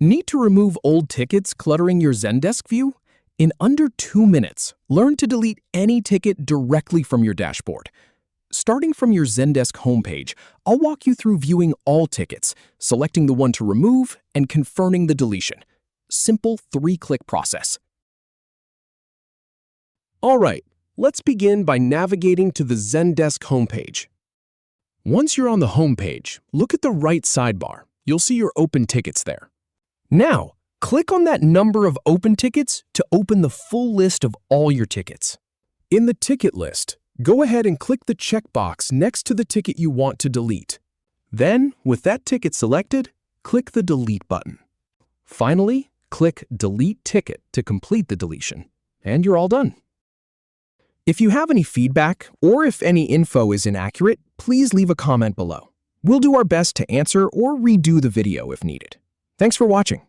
Need to remove old tickets cluttering your Zendesk view? In under 2 minutes, learn to delete any ticket directly from your dashboard. Starting from your Zendesk homepage, I'll walk you through viewing all tickets, selecting the one to remove, and confirming the deletion. Simple 3-click process. All right, let's begin by navigating to the Zendesk homepage. Once you're on the homepage, look at the right sidebar. You'll see your open tickets there. Now, click on that number of open tickets to open the full list of all your tickets. In the ticket list, go ahead and click the checkbox next to the ticket you want to delete. Then, with that ticket selected, click the Delete button. Finally, click Delete Ticket to complete the deletion, and you're all done. If you have any feedback or if any info is inaccurate, please leave a comment below. We'll do our best to answer or redo the video if needed. Thanks for watching.